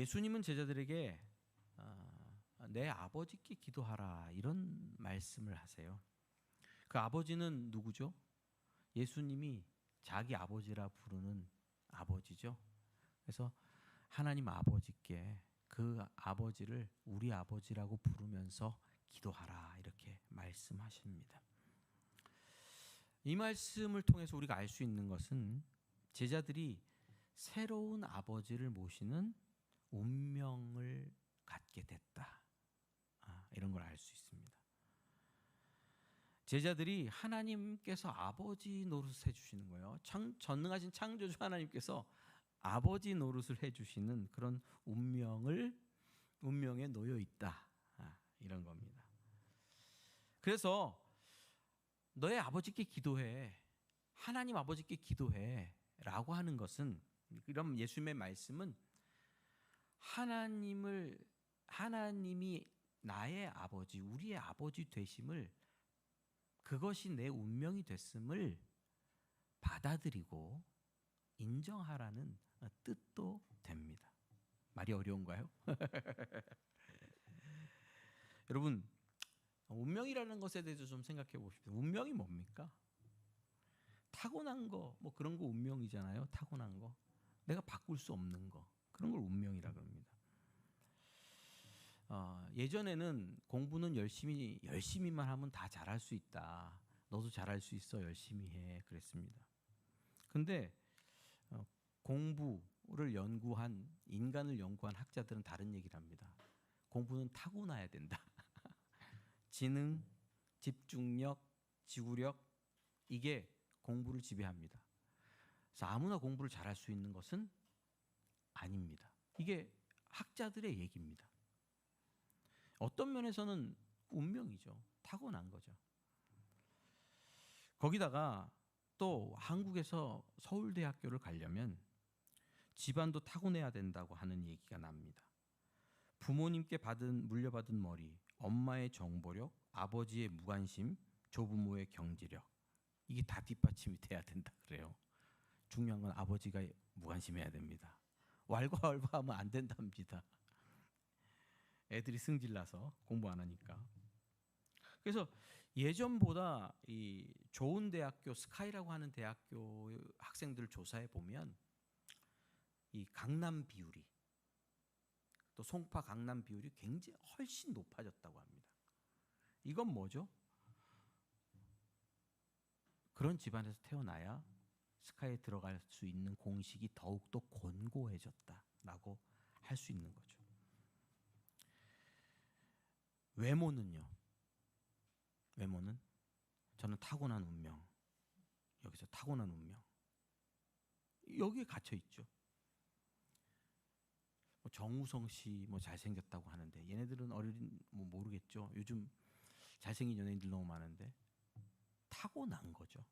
예수님은 제자들에게 내 아버지께 기도하라 이런 말씀을 하세요. 그 아버지는 누구죠? 예수님이 자기 아버지라 부르는 아버지죠. 그래서 하나님 아버지께 그 아버지를 우리 아버지라고 부르면서 기도하라 이렇게 말씀하십니다. 이 말씀을 통해서 우리가 알 수 있는 것은 제자들이 새로운 아버지를 모시는 운명을 갖게 됐다. 이런 걸 알 수 있습니다. 제자들이 하나님께서 아버지 노릇을 해주시는 거예요. 전능하신 창조주 하나님께서 아버지 노릇을 해주시는 그런 운명에 놓여 있다. 이런 겁니다. 그래서 너의 아버지께 기도해. 하나님 아버지께 기도해. 라고 하는 것은, 그럼 예수님의 말씀은 하나님이 나의 아버지, 우리의 아버지 되심을, 그것이 내 운명이 됐음을 받아들이고 인정하라는 뜻도 됩니다. 말이 어려운가요? 여러분, 운명이라는 것에 대해서 좀 생각해 보십시오. 운명이 뭡니까? 타고난 거, 뭐 그런 거 운명이잖아요. 타고난 거. 내가 바꿀 수 없는 거. 그런 걸 운명이라 그럽니다. 예전에는 공부는 열심히만 하면 다 잘할 수 있다. 너도 잘할 수 있어. 열심히 해. 그랬습니다. 근데 공부를 연구한, 인간을 연구한 학자들은 다른 얘기를 합니다. 공부는 타고나야 된다. 지능, 집중력, 지구력, 이게 공부를 지배합니다. 그래서 아무나 공부를 잘할 수 있는 것은 아닙니다. 이게 학자들의 얘기입니다. 어떤 면에서는 운명이죠. 타고난 거죠. 거기다가 또 한국에서 서울대학교를 가려면 집안도 타고내야 된다고 하는 얘기가 납니다. 부모님께 물려받은 머리, 엄마의 정보력, 아버지의 무관심, 조부모의 경제력, 이게 다 뒷받침이 돼야 된다 그래요. 중요한 건 아버지가 무관심해야 됩니다. 왈가왈부하면 안 된답니다. 애들이 승질나서 공부 안 하니까. 그래서 예전보다 이 좋은 대학교, 스카이라고 하는 대학교 학생들 조사해 보면 이 강남 비율이, 또 송파 강남 비율이 굉장히 훨씬 높아졌다고 합니다. 이건 뭐죠? 그런 집안에서 태어나야 스카이에 들어갈 수 있는 공식이 더욱더 곤고해졌다라고 할 수 있는 거죠. 외모는요? 외모는 저는 타고난 운명, 여기서 타고난 운명, 여기에 갇혀 있죠. 정우성 씨 뭐 잘생겼다고 하는데 얘네들은 뭐 모르겠죠. 요즘 잘생긴 연예인들 너무 많은데 타고난 거죠.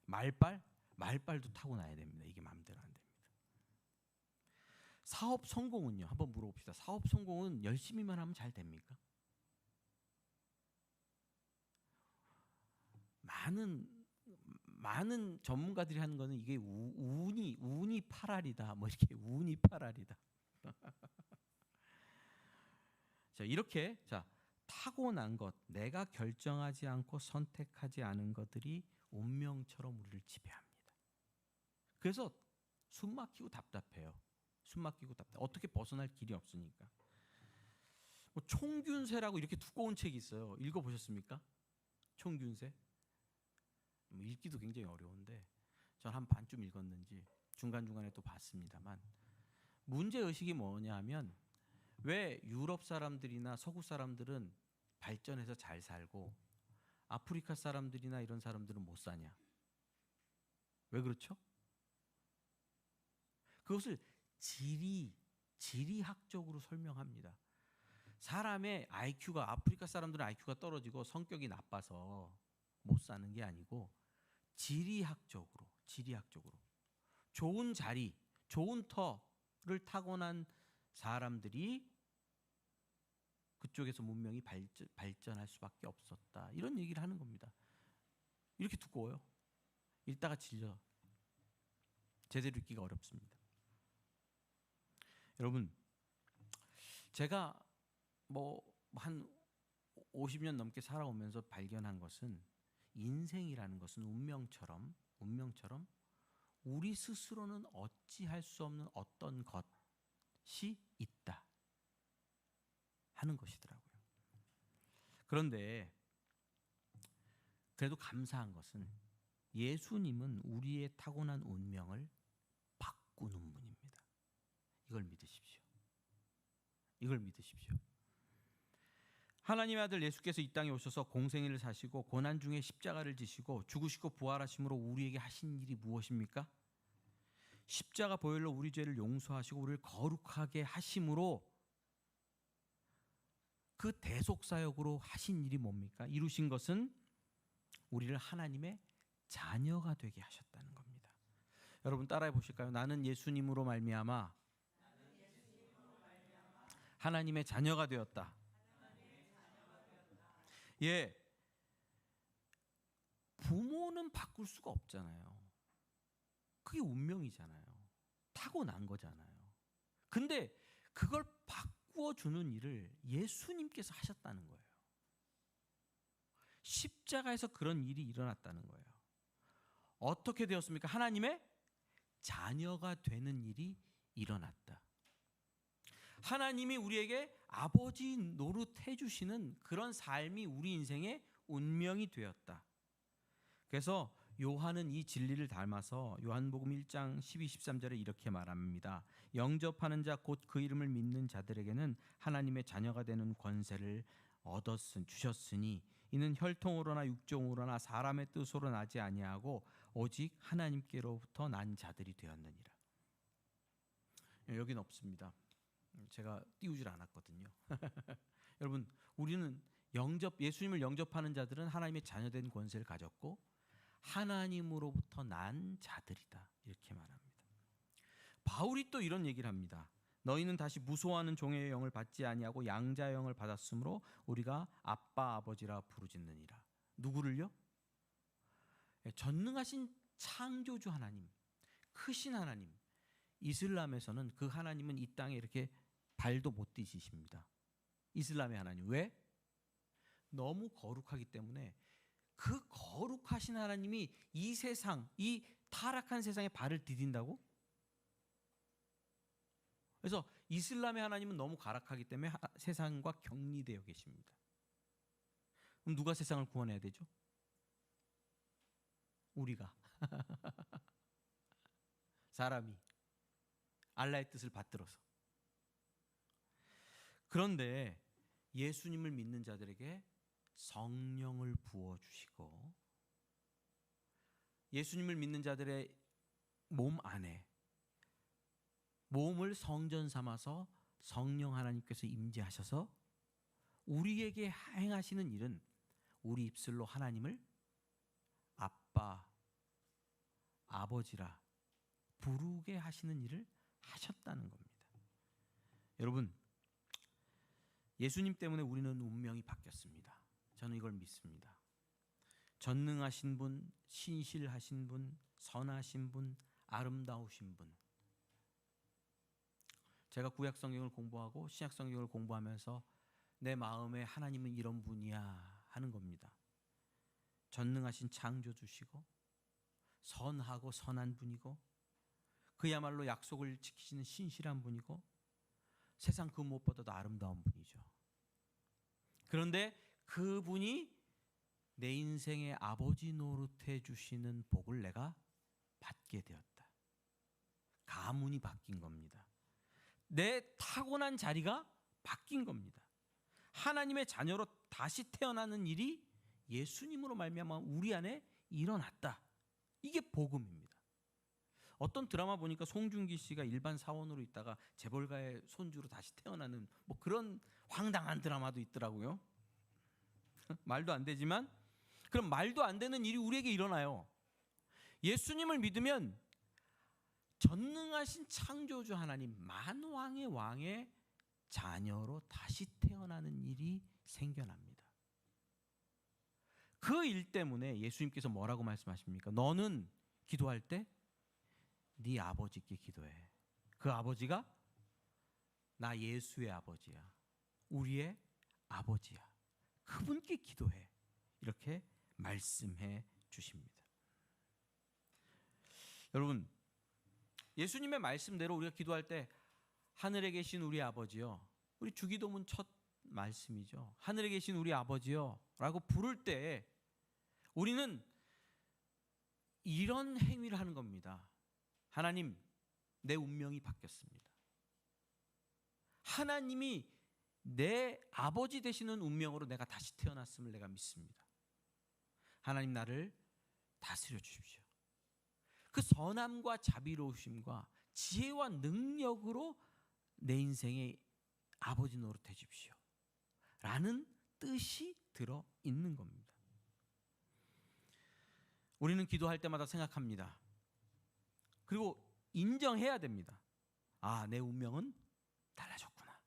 말빨도 타고나야 됩니다. 이게 마음대로 안 됩니다. 사업 성공은요? 한번 물어봅시다. 사업 성공은 열심히만 하면 잘 됩니까? 많은 전문가들이 하는 거는 이게 운이 8알이다. 뭐 이렇게 운이 8알이다. 자, 이렇게 타고난 것, 내가 결정하지 않고 선택하지 않은 것들이 운명처럼 우리를 지배합니다. 그래서 숨 막히고 답답해요. 어떻게 벗어날 길이 없으니까. 총균세라고 이렇게 두꺼운 책이 있어요. 읽어보셨습니까? 총균세? 읽기도 굉장히 어려운데 전 한 반쯤 읽었는지 중간중간에 또 봤습니다만, 문제의식이 뭐냐 하면 왜 유럽 사람들이나 서구 사람들은 발전해서 잘 살고 아프리카 사람들이나 이런 사람들은 못 사냐? 왜 그렇죠? 그것을 지리학적으로 설명합니다. 사람의 IQ가, 아프리카 사람들은 IQ가 떨어지고 성격이 나빠서 못 사는 게 아니고 지리학적으로 좋은 자리, 좋은 터를 타고난 사람들이 그쪽에서 문명이 발전할 수밖에 없었다. 이런 얘기를 하는 겁니다. 이렇게 두꺼워요. 읽다가 질려. 제대로 읽기가 어렵습니다. 여러분, 제가 뭐 한 50년 넘게 살아오면서 발견한 것은, 인생이라는 것은 운명처럼 우리 스스로는 어찌할 수 없는 어떤 것이 있다 하는 것이더라고요. 그런데 그래도 감사한 것은, 예수님은 우리의 타고난 운명을 바꾸는 분입니다. 이걸 믿으십시오. 이걸 믿으십시오. 하나님의 아들 예수께서 이 땅에 오셔서 공생애를 사시고 고난 중에 십자가를 지시고 죽으시고 부활하심으로 우리에게 하신 일이 무엇입니까? 십자가 보혈로 우리 죄를 용서하시고 우리를 거룩하게 하심으로, 그 대속사역으로 하신 일이 뭡니까? 이루신 것은 우리를 하나님의 자녀가 되게 하셨다는 겁니다. 여러분 따라해 보실까요? 나는 예수님으로 말미암아 하나님의 자녀가 되었다. 예, 부모는 바꿀 수가 없잖아요. 그게 운명이잖아요. 타고난 거잖아요. 근데 그걸 바꾸어 주는 일을 예수님께서 하셨다는 거예요. 십자가에서 그런 일이 일어났다는 거예요. 어떻게 되었습니까? 하나님의 자녀가 되는 일이 일어났다. 하나님이 우리에게 아버지 노릇해 주시는 그런 삶이 우리 인생의 운명이 되었다. 그래서 요한은 이 진리를 닮아서 요한복음 1장 12, 13절에 이렇게 말합니다. 영접하는 자 곧 그 이름을 믿는 자들에게는 하나님의 자녀가 되는 권세를 주셨으니 이는 혈통으로나 육종으로나 사람의 뜻으로 나지 아니하고 오직 하나님께로부터 난 자들이 되었느니라. 여기는 없습니다. 제가 띄우질 않았거든요. 여러분, 우리는 예수님을 영접하는 자들은 하나님의 자녀된 권세를 가졌고 하나님으로부터 난 자들이다, 이렇게 말합니다. 바울이 또 이런 얘기를 합니다. 너희는 다시 무소하는 종의 영을 받지 아니하고 양자의 영을 받았으므로 우리가 아빠 아버지라 부르짖느니라. 누구를요? 전능하신 창조주 하나님, 크신 하나님. 이슬람에서는 그 하나님은 이 땅에 이렇게 발도 못 디디십니다. 이슬람의 하나님. 왜? 너무 거룩하기 때문에. 그 거룩하신 하나님이 이 세상, 이 타락한 세상에 발을 디딘다고? 그래서 이슬람의 하나님은 너무 가락하기 때문에 세상과 격리되어 계십니다. 그럼 누가 세상을 구원해야 되죠? 우리가. 사람이 알라의 뜻을 받들어서. 그런데 예수님을 믿는 자들에게 성령을 부어주시고 예수님을 믿는 자들의 몸 안에 몸을 성전 삼아서 성령 하나님께서 임재하셔서 우리에게 행하시는 일은 우리 입술로 하나님을 아빠, 아버지라 부르게 하시는 일을 하셨다는 겁니다. 여러분, 예수님 때문에 우리는 운명이 바뀌었습니다. 저는 이걸 믿습니다. 전능하신 분, 신실하신 분, 선하신 분, 아름다우신 분. 제가 구약 성경을 공부하고 신약 성경을 공부하면서 내 마음에 하나님은 이런 분이야 하는 겁니다. 전능하신 창조주시고 선하고 선한 분이고 그야말로 약속을 지키시는 신실한 분이고 세상 그 무엇보다도 아름다운 분이죠. 그런데 그분이 내 인생의 아버지 노릇해 주시는 복을 내가 받게 되었다. 가문이 바뀐 겁니다. 내 타고난 자리가 바뀐 겁니다. 하나님의 자녀로 다시 태어나는 일이 예수님으로 말미암아 우리 안에 일어났다. 이게 복음입니다. 어떤 드라마 보니까 송중기 씨가 일반 사원으로 있다가 재벌가의 손주로 다시 태어나는 뭐 그런 황당한 드라마도 있더라고요. 말도 안 되지만 그럼 말도 안 되는 일이 우리에게 일어나요. 예수님을 믿으면 전능하신 창조주 하나님 만왕의 왕의 자녀로 다시 태어나는 일이 생겨납니다. 그 일 때문에 예수님께서 뭐라고 말씀하십니까? 너는 기도할 때 네 아버지께 기도해. 그 아버지가 나 예수의 아버지야. 우리의 아버지야. 그분께 기도해. 이렇게 말씀해 주십니다. 여러분, 예수님의 말씀대로 우리가 기도할 때 하늘에 계신 우리 아버지요. 우리 주기도문 첫 말씀이죠. 하늘에 계신 우리 아버지요 라고 부를 때 우리는 이런 행위를 하는 겁니다. 하나님, 내 운명이 바뀌었습니다. 하나님이 내 아버지 되시는 운명으로 내가 다시 태어났음을 내가 믿습니다. 하나님, 나를 다스려 주십시오. 그 선함과 자비로우심과 지혜와 능력으로 내 인생의 아버지 노릇해 주십시오 라는 뜻이 들어있는 겁니다. 우리는 기도할 때마다 생각합니다. 그리고 인정해야 됩니다. 아, 내 운명은 달라졌구나.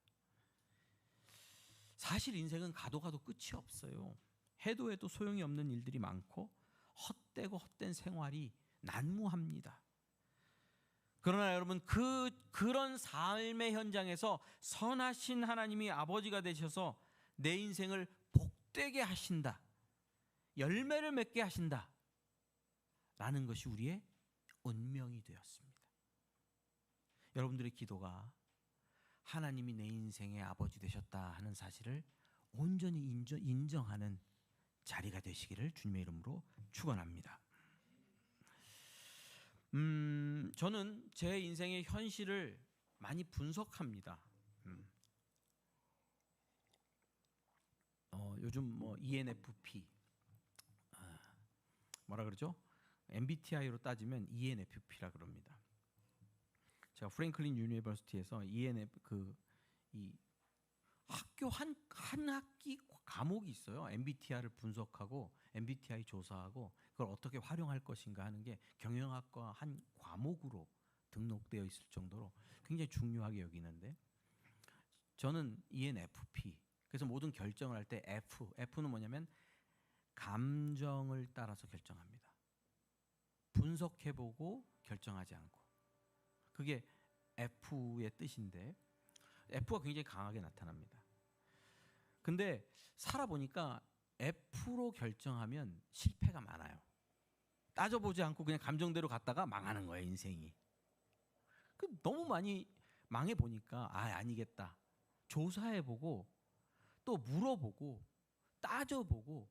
사실 인생은 가도 끝이 없어요. 해도 소용이 없는 일들이 많고 헛되고 헛된 생활이 난무합니다. 그러나 여러분, 그런 삶의 현장에서 선하신 하나님이 아버지가 되셔서 내 인생을 복되게 하신다, 열매를 맺게 하신다 라는 것이 우리의 운명이 되었습니다. 여러분들의 기도가 하나님이 내 인생의 아버지 되셨다 하는 사실을 온전히 인정하는 자리가 되시기를 주님의 이름으로 축원합니다. 저는 제 인생의 현실을 많이 분석합니다. 요즘 뭐 ENFP, 뭐라 그러죠? MBTI로 따지면 ENFP라 그럽니다. 제가 프랭클린 유니버시티에서 ENF 이 학교 한 학기 과목이 있어요. MBTI를 분석하고 MBTI 조사하고 그걸 어떻게 활용할 것인가 하는 게 경영학과 한 과목으로 등록되어 있을 정도로 굉장히 중요하게 여기는데, 저는 ENFP. 그래서 모든 결정을 할 때 F는 뭐냐면 감정을 따라서 결정합니다. 분석해보고 결정하지 않고. 그게 F의 뜻인데 F가 굉장히 강하게 나타납니다. 근데 살아보니까 F로 결정하면 실패가 많아요. 따져보지 않고 그냥 감정대로 갔다가 망하는 거예요, 인생이. 너무 많이 망해보니까 아니겠다. 조사해보고 또 물어보고 따져보고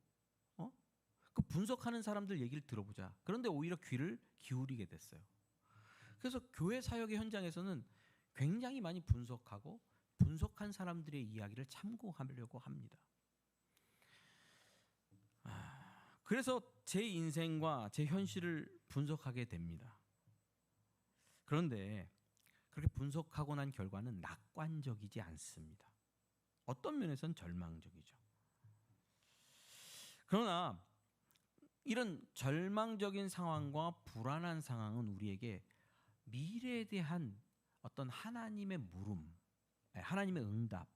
그 분석하는 사람들 얘기를 들어보자. 그런데 오히려 귀를 기울이게 됐어요. 그래서 교회 사역의 현장에서는 굉장히 많이 분석하고 분석한 사람들의 이야기를 참고하려고 합니다. 그래서 제 인생과 제 현실을 분석하게 됩니다. 그런데 그렇게 분석하고 난 결과는 낙관적이지 않습니다. 어떤 면에서는 절망적이죠. 그러나 이런 절망적인 상황과 불안한 상황은 우리에게 미래에 대한 어떤 하나님의 물음, 하나님의 응답,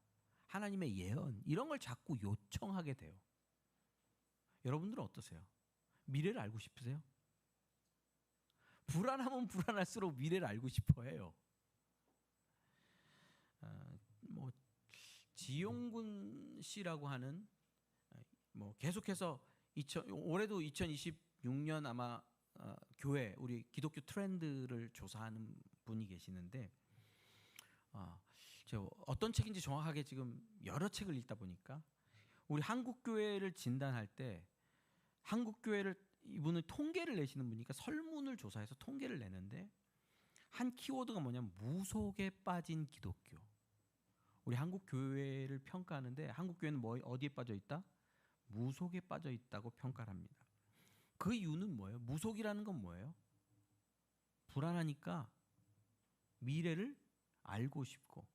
하나님의 예언, 이런 걸 자꾸 요청하게 돼요. 여러분들은 어떠세요? 미래를 알고 싶으세요? 불안하면 불안할수록 미래를 알고 싶어 해요. 지용군 씨라고 하는 계속해서 올해도 2026년 아마 교회 우리 기독교 트렌드를 조사하는 분이 계시는데, 제가 어떤 책인지 정확하게 지금 여러 책을 읽다 보니까 우리 한국 교회를 진단할 때 한국 교회를 이분은 통계를 내시는 분이니까 설문을 조사해서 통계를 내는데 한 키워드가 뭐냐면 무속에 빠진 기독교. 우리 한국 교회를 평가하는데 한국 교회는 어디에 빠져 있다? 무속에 빠져 있다고 평가를 합니다. 그 이유는 뭐예요? 무속이라는 건 뭐예요? 불안하니까 미래를 알고 싶고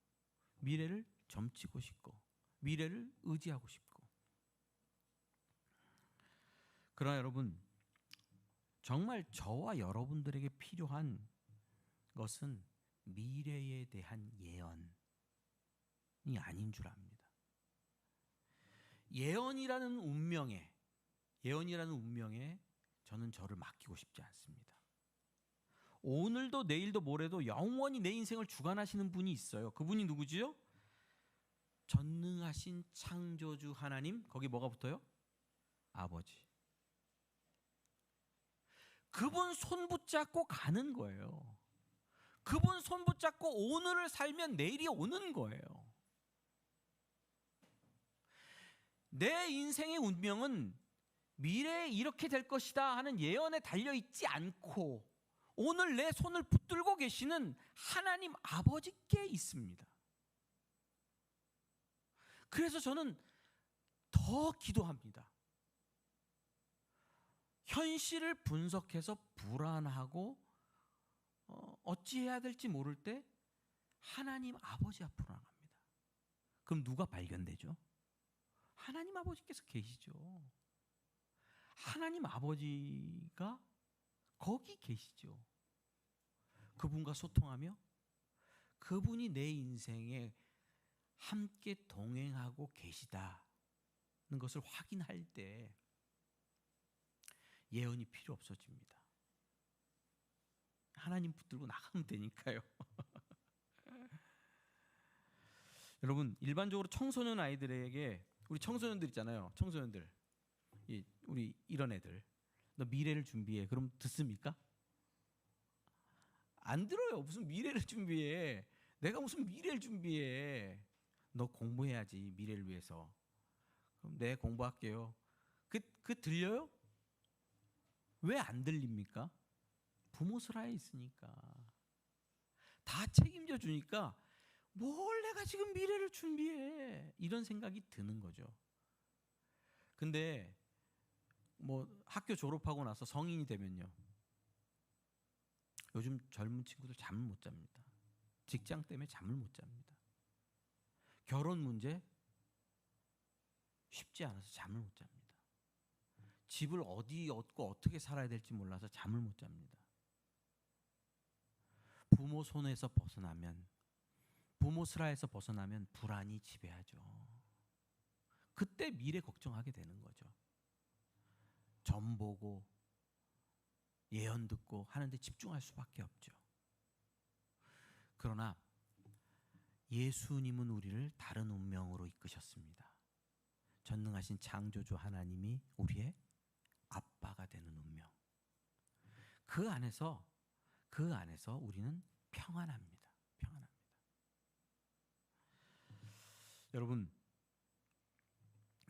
미래를 점치고 싶고 미래를 의지하고 싶고. 그러나 여러분, 정말 저와 여러분들에게 필요한 것은 미래에 대한 예언이 아닌 줄 압니다. 예언이라는 운명에 저는 저를 맡기고 싶지 않습니다. 오늘도 내일도 모레도 영원히 내 인생을 주관하시는 분이 있어요. 그분이 누구지요? 전능하신 창조주 하나님. 거기 뭐가 붙어요? 아버지. 그분 손 붙잡고 가는 거예요. 그분 손 붙잡고 오늘을 살면 내일이 오는 거예요. 내 인생의 운명은 미래에 이렇게 될 것이다 하는 예언에 달려있지 않고 오늘 내 손을 붙들고 계시는 하나님 아버지께 있습니다. 그래서 저는 더 기도합니다. 현실을 분석해서 불안하고 어찌해야 될지 모를 때 하나님 아버지 앞으로 나갑니다. 그럼 누가 발견되죠? 하나님 아버지께서 계시죠. 하나님 아버지가 거기 계시죠. 그분과 소통하며 그분이 내 인생에 함께 동행하고 계시다는 것을 확인할 때 예언이 필요 없어집니다. 하나님 붙들고 나가면 되니까요. 여러분, 일반적으로 청소년 아이들에게, 우리 청소년들 있잖아요. 청소년들, 우리 이런 애들, 너 미래를 준비해. 그럼 듣습니까? 안 들어요. 무슨 미래를 준비해. 내가 무슨 미래를 준비해. 너 공부해야지, 미래를 위해서. 그럼 네, 공부할게요. 그 들려요? 왜 안 들립니까? 부모 슬하에 있으니까. 다 책임져 주니까 뭘 내가 지금 미래를 준비해. 이런 생각이 드는 거죠. 근데 뭐 학교 졸업하고 나서 성인이 되면요, 요즘 젊은 친구들 잠을 못 잡니다. 직장 때문에 잠을 못 잡니다. 결혼 문제 쉽지 않아서 잠을 못 잡니다. 집을 어디 얻고 어떻게 살아야 될지 몰라서 잠을 못 잡니다. 부모 손에서 벗어나면, 부모 슬하에서 벗어나면 불안이 지배하죠. 그때 미래 걱정하게 되는 거죠. 점 보고 예언 듣고 하는데 집중할 수밖에 없죠. 그러나 예수님은 우리를 다른 운명으로 이끄셨습니다. 전능하신 창조주 하나님이 우리의 아빠가 되는 운명. 그 안에서 우리는 평안합니다. 평안합니다. 여러분,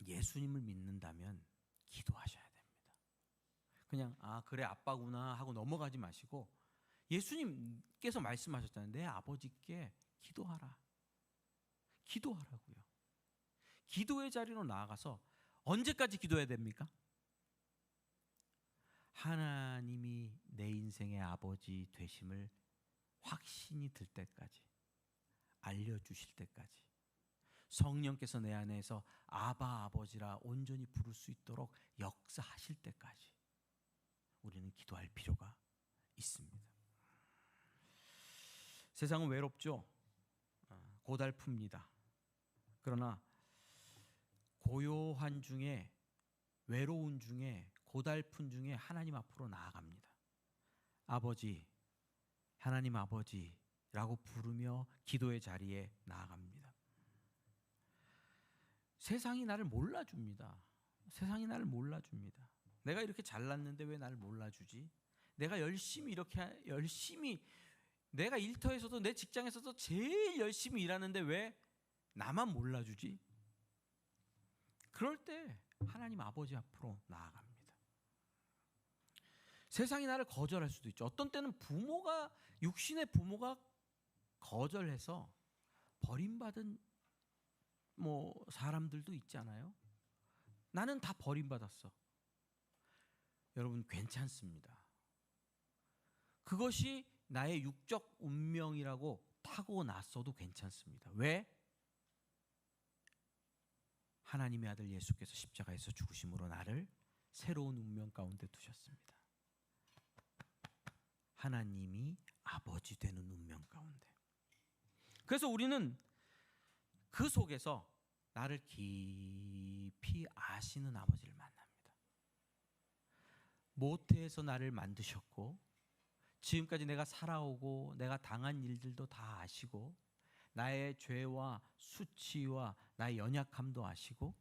예수님을 믿는다면 기도하셔야 됩니다. 그냥 그래 아빠구나 하고 넘어가지 마시고 예수님께서 말씀하셨잖아요. 내 아버지께 기도하라. 기도하라고요. 기도의 자리로 나아가서 언제까지 기도해야 됩니까? 하나님이 내 인생의 아버지 되심을 확신이 들 때까지, 알려주실 때까지, 성령께서 내 안에서 아바 아버지라 온전히 부를 수 있도록 역사하실 때까지 우리는 기도할 필요가 있습니다. 세상은 외롭죠. 고달픕니다. 그러나 고요한 중에, 외로운 중에, 고달픈 중에 하나님 앞으로 나아갑니다. 아버지, 하나님 아버지라고 부르며 기도의 자리에 나아갑니다. 세상이 나를 몰라줍니다. 세상이 나를 몰라줍니다. 내가 이렇게 잘났는데 왜 나를 몰라주지? 내가 열심히 내가 일터에서도 내 직장에서도 제일 열심히 일하는데 왜 나만 몰라주지? 그럴 때 하나님 아버지 앞으로 나아갑니다. 세상이 나를 거절할 수도 있죠. 어떤 때는 육신의 부모가 거절해서 버림받은 사람들도 있잖아요. 나는 다 버림받았어. 여러분, 괜찮습니다. 그것이 나의 육적 운명이라고 타고났어도 괜찮습니다. 왜? 하나님의 아들 예수께서 십자가에서 죽으심으로 나를 새로운 운명 가운데 두셨습니다. 하나님이 아버지 되는 운명 가운데. 그래서 우리는 그 속에서 나를 깊이 아시는 아버지를 만납니다. 모태에서 나를 만드셨고 지금까지 내가 살아오고 내가 당한 일들도 다 아시고 나의 죄와 수치와 나의 연약함도 아시고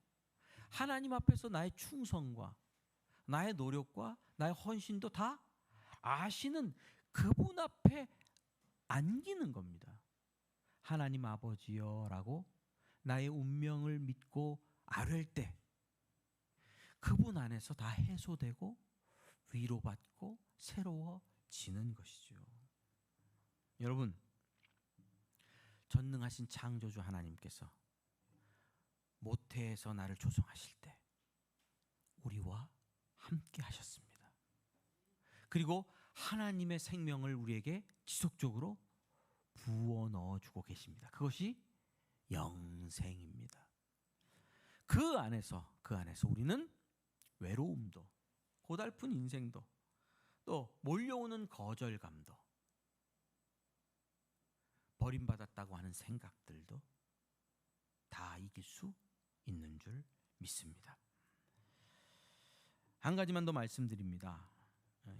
하나님 앞에서 나의 충성과 나의 노력과 나의 헌신도 다 아시는 그분 앞에 안기는 겁니다. 하나님 아버지여라고 나의 운명을 믿고 아뢰을 때 그분 안에서 다 해소되고 위로받고 새로워지는 것이죠. 여러분, 전능하신 창조주 하나님께서 모태에서 나를 조성하실 때 우리와 함께 하셨습니다. 그리고 하나님의 생명을 우리에게 지속적으로 부어 넣어주고 계십니다. 그것이 영생입니다. 그 안에서 우리는 외로움도, 고달픈 인생도, 또 몰려오는 거절감도, 버림받았다고 하는 생각들도 다 이길 수 있는 줄 믿습니다. 한 가지만 더 말씀드립니다.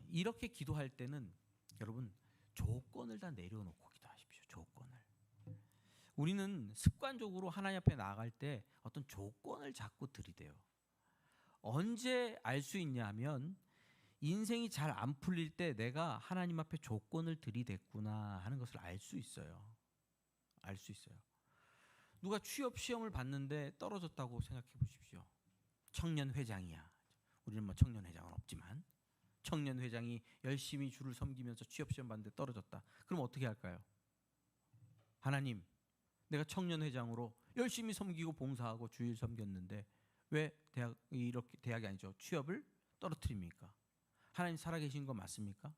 이렇게 기도할 때는 여러분 조건을 다 내려놓고 기도하십시오. 조건을. 우리는 습관적으로 하나님 앞에 나아갈 때 어떤 조건을 자꾸 들이대요. 언제 알 수 있냐면 인생이 잘 안 풀릴 때 내가 하나님 앞에 조건을 들이댔구나 하는 것을 알 수 있어요. 알 수 있어요. 누가 취업 시험을 봤는데 떨어졌다고 생각해 보십시오. 청년 회장이야. 우리는 뭐 청년 회장은 없지만 청년 회장이 열심히 주를 섬기면서 취업 시험 봤는데 떨어졌다. 그럼 어떻게 할까요? 하나님, 내가 청년 회장으로 열심히 섬기고 봉사하고 주일 섬겼는데 왜 대학이 아니죠. 취업을 떨어뜨립니까? 하나님 살아계신 거 맞습니까?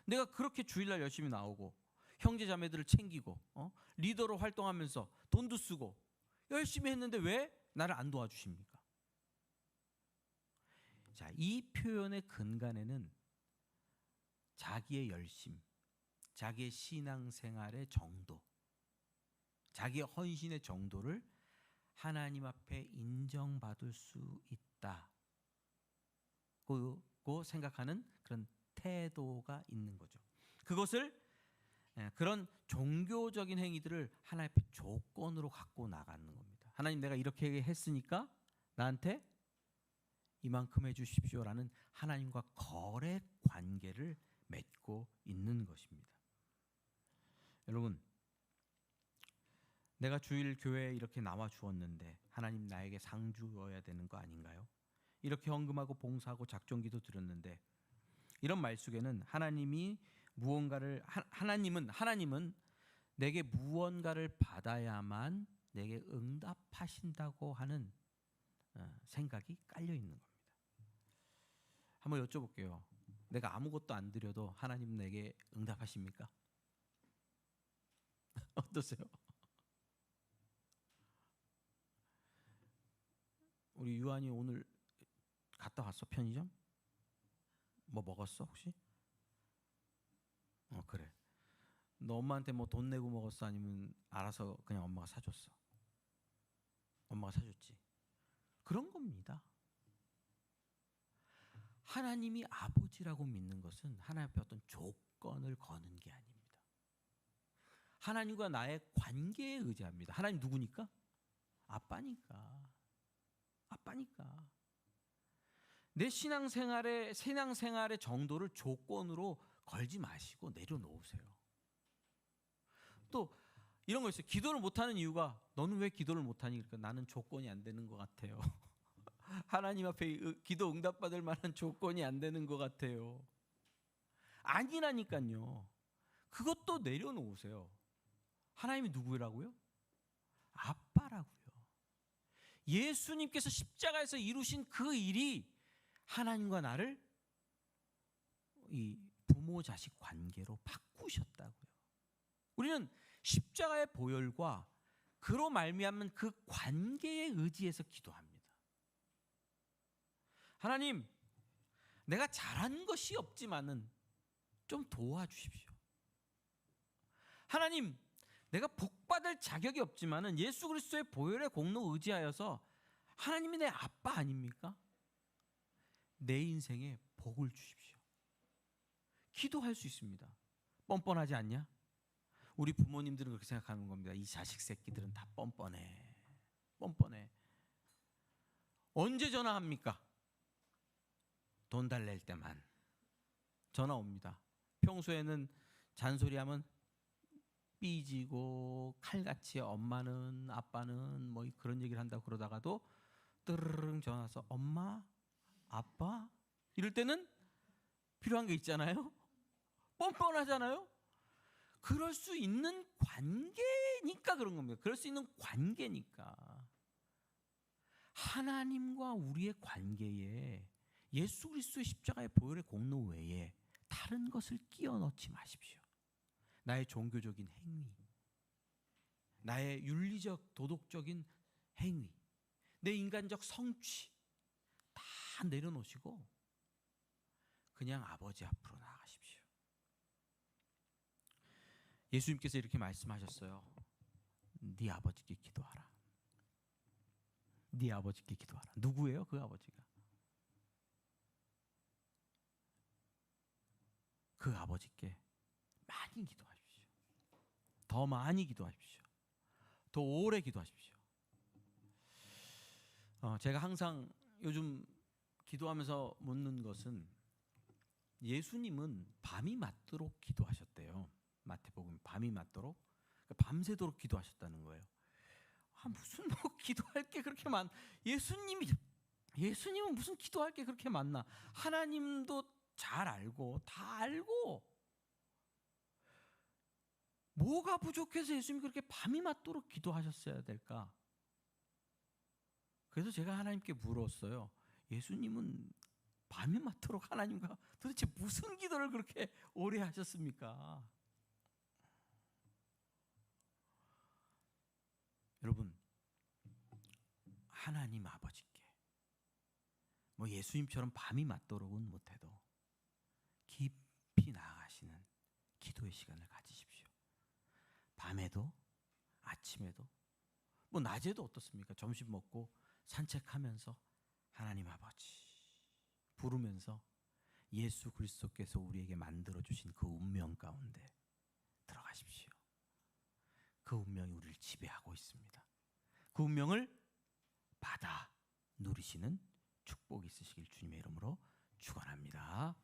내가 그렇게 주일날 열심히 나오고 형제 자매들을 챙기고 리더로 활동하면서 돈도 쓰고 열심히 했는데 왜 나를 안 도와주십니까? 자, 이 표현의 근간에는 자기의 열심, 자기의 신앙생활의 정도, 자기의 헌신의 정도를 하나님 앞에 인정받을 수 있다고 생각하는 그런 태도가 있는 거죠. 그것을 그런 종교적인 행위들을 하나님 앞에 조건으로 갖고 나가는 겁니다. 하나님, 내가 이렇게 했으니까 나한테 이만큼 해주십시오라는 하나님과 거래 관계를 맺고 있는 것입니다. 여러분, 내가 주일 교회에 이렇게 나와 주었는데 하나님 나에게 상 주어야 되는 거 아닌가요? 이렇게 헌금하고 봉사하고 작정기도 드렸는데 이런 말 속에는 하나님은 내게 무언가를 받아야만 내게 응답하신다고 하는 생각이 깔려 있는 겁니다. 한번 여쭤볼게요. 내가 아무것도 안 드려도 하나님 내게 응답하십니까? 어떠세요? 우리 유한이 오늘 갔다 왔어? 편의점? 뭐 먹었어 혹시? 그래. 너 엄마한테 뭐 돈 내고 먹었어? 아니면 알아서 그냥 엄마가 사줬어? 엄마가 사줬지. 그런 겁니다. 하나님이 아버지라고 믿는 것은 하나님 앞에 어떤 조건을 거는 게 아닙니다. 하나님과 나의 관계에 의지합니다. 하나님 누구니까? 아빠니까. 내 신앙생활의 정도를 조건으로 걸지 마시고 내려놓으세요. 또 이런 거 있어요. 기도를 못하는 이유가 너는 왜 기도를 못하니? 그러니까 나는 조건이 안 되는 것 같아요. 하나님 앞에 기도 응답받을 만한 조건이 안 되는 것 같아요. 아니라니까요. 그것도 내려놓으세요. 하나님이 누구라고요? 아빠라고요. 예수님께서 십자가에서 이루신 그 일이 하나님과 나를 이 부모 자식 관계로 바꾸셨다고요. 우리는 십자가의 보혈과 그로 말미암은 그 관계에 의지해서 기도합니다. 하나님, 내가 잘한 것이 없지만은 좀 도와주십시오. 하나님, 내가 복받을 자격이 없지만은 예수 그리스도의 보혈의 공로 의지하여서 하나님이 내 아빠 아닙니까? 내 인생에 복을 주십시오. 기도할 수 있습니다. 뻔뻔하지 않냐? 우리 부모님들은 그렇게 생각하는 겁니다. 이 자식 새끼들은 다 뻔뻔해. 뻔뻔해. 언제 전화합니까? 돈 달랠 때만 전화 옵니다. 평소에는 잔소리하면 삐지고 칼같이 엄마는 아빠는 뭐 그런 얘기를 한다고 그러다가도 뜨르릉 전화 와서 엄마 아빠 이럴 때는 필요한 게 있잖아요. 뻔뻔하잖아요. 그럴 수 있는 관계니까 그런 겁니다. 그럴 수 있는 관계니까. 하나님과 우리의 관계에 예수 그리스도의 십자가의 보혈의 공로 외에 다른 것을 끼워 넣지 마십시오. 나의 종교적인 행위, 나의 윤리적 도덕적인 행위, 내 인간적 성취 다 내려놓으시고 그냥 아버지 앞으로 나아가십시오. 예수님께서 이렇게 말씀하셨어요. 네 아버지께 기도하라. 네 아버지께 기도하라. 누구예요? 그 아버지가. 그 아버지께 많이 기도하십시오. 더 많이 기도하십시오. 더 오래 기도하십시오. 제가 항상 요즘 기도하면서 묻는 것은 예수님은 밤이 맞도록 기도하셨대요. 마태복음 밤이 맞도록 그러니까 밤새도록 기도하셨다는 거예요. 무슨 뭐 기도할 게 그렇게 예수님은 무슨 기도할 게 그렇게 많나? 하나님도 잘 알고 다 알고 뭐가 부족해서 예수님이 그렇게 밤이 맞도록 기도하셨어야 될까? 그래서 제가 하나님께 물었어요. 예수님은 밤이 맞도록 하나님과 도대체 무슨 기도를 그렇게 오래 하셨습니까? 여러분, 하나님 아버지께 뭐 예수님처럼 밤이 맞도록은 못해도 깊이 나아가시는 기도의 시간을 가지십시오. 밤에도 아침에도 뭐 낮에도 어떻습니까? 점심 먹고 산책하면서 하나님 아버지 부르면서 예수 그리스도께서 우리에게 만들어주신 그 운명 가운데 들어가십시오. 그 운명이 우리를 지배하고 있습니다. 그 운명을 받아 누리시는 축복이 있으시길 주님의 이름으로 축원합니다.